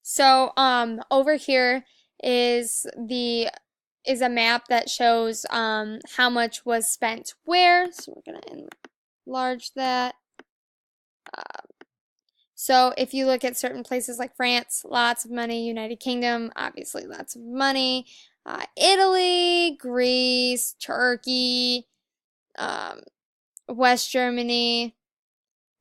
So, over here is the is a map that shows how much was spent where. So we're gonna enlarge that. So if you look at certain places like France, lots of money. United Kingdom, obviously lots of money. Italy, Greece, Turkey, um, West Germany,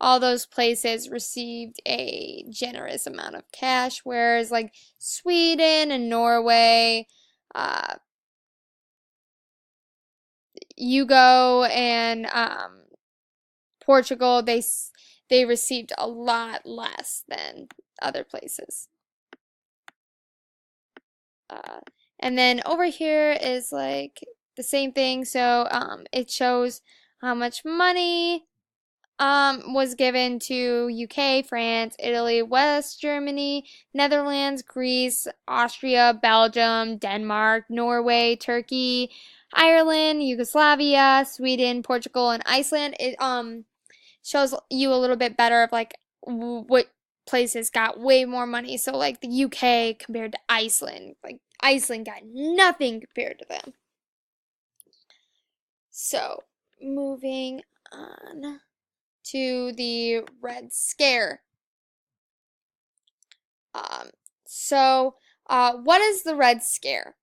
all those places received a generous amount of cash, whereas like Sweden and Norway, uh, Yugo and Portugal, they received a lot less than other places. Uh, and then over here is like the same thing. So it shows how much money was given to UK, France, Italy, West Germany, Netherlands, Greece, Austria, Belgium, Denmark, Norway, Turkey, Ireland, Yugoslavia, Sweden, Portugal, and Iceland. It shows you a little bit better of like what places got way more money. So like the UK compared to Iceland, like Iceland got nothing compared to them. So moving on to the Red Scare. Um, what is the Red Scare?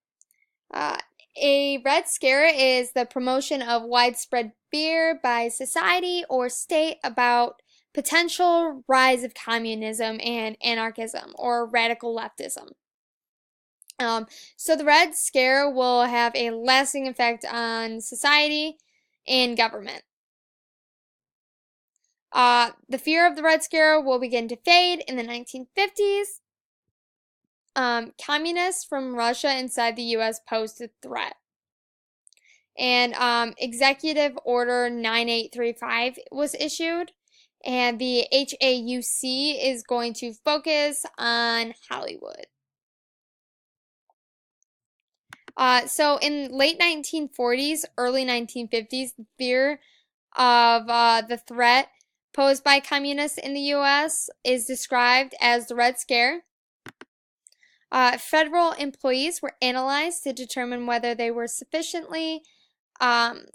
Uh, a Red Scare is the promotion of widespread fear by society or state about potential rise of communism and anarchism or radical leftism. Um, so the Red Scare will have a lasting effect on society and government. The fear of the Red Scare will begin to fade in the 1950s. Communists from Russia inside the U.S. posed a threat. And Executive Order 9835 was issued. And the HAUC is going to focus on Hollywood. So in late 1940s, early 1950s, the fear of the threat posed by communists in the U.S. is described as the Red Scare. Federal employees were analyzed to determine whether they were sufficiently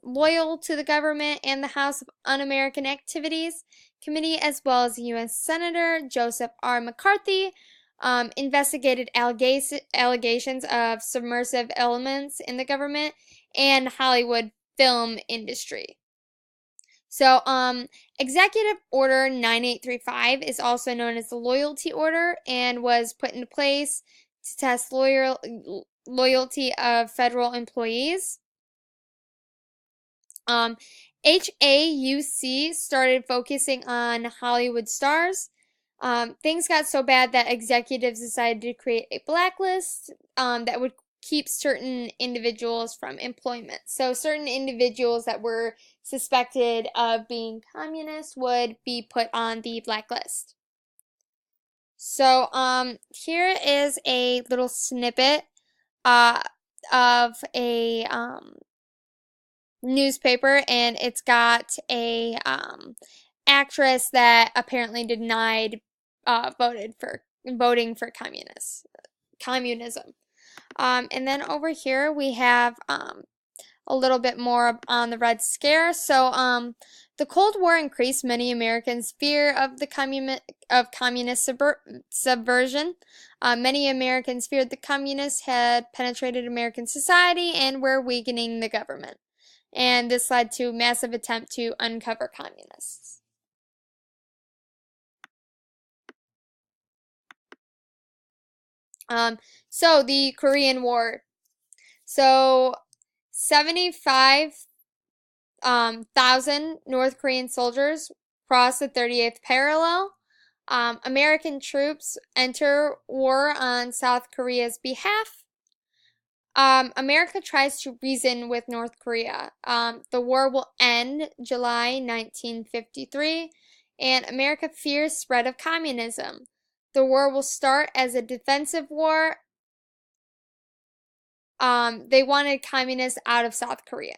loyal to the government, and the House of Un-American Activities Committee, as well as U.S. Senator Joseph R. McCarthy, investigated allegations of subversive elements in the government and Hollywood film industry. So, Executive Order 9835 is also known as the Loyalty Order and was put into place to test loyalty of federal employees. HAUC started focusing on Hollywood stars. Things got so bad that executives decided to create a blacklist that would keep certain individuals from employment. So certain individuals that were suspected of being communist would be put on the blacklist. So here is a little snippet of a newspaper, and it's got a actress that apparently denied voting for communism. And then over here we have a little bit more on the Red Scare. So the Cold War increased many Americans' fear of the communist subversion. Many Americans feared the communists had penetrated American society and were weakening the government. And this led to a massive attempt to uncover communists. So the Korean War. So 75,000 North Korean soldiers crossed the 38th parallel. American troops enter war on South Korea's behalf. America tries to reason with North Korea. The war will end July 1953, and America fears spread of communism. The war will start as a defensive war. They wanted communists out of South Korea.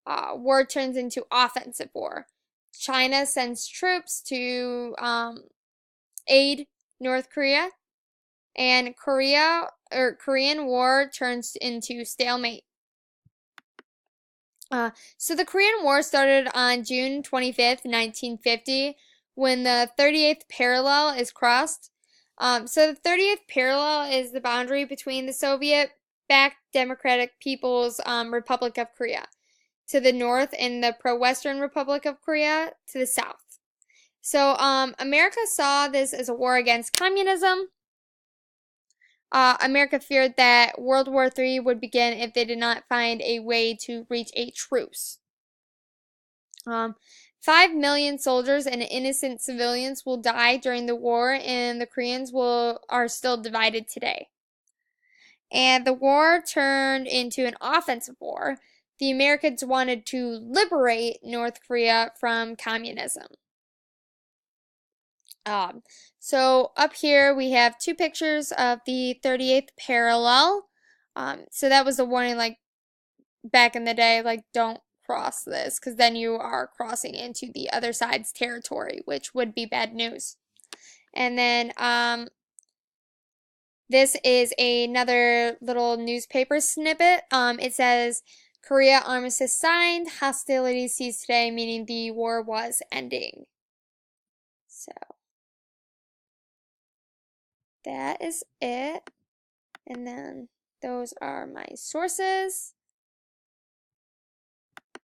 War turns into offensive war. China sends troops to aid North Korea. and Korean War turns into stalemate. So the Korean War started on June 25th, 1950, when the 38th parallel is crossed. So the 30th parallel is the boundary between the Soviet-backed Democratic People's Republic of Korea to the north and the pro-Western Republic of Korea to the south. So America saw this as a war against communism. America feared that World War III would begin if they did not find a way to reach a truce. 5 million soldiers and innocent civilians will die during the war, and the Koreans are still divided today. And the war turned into an offensive war. The Americans wanted to liberate North Korea from communism. So up here we have two pictures of the 38th parallel. So that was a warning, like back in the day, like don't cross this, because then you are crossing into the other side's territory, which would be bad news. And then this is another little newspaper snippet. It says Korea armistice signed, hostilities ceased today, meaning the war was ending. So that is it. And then those are my sources.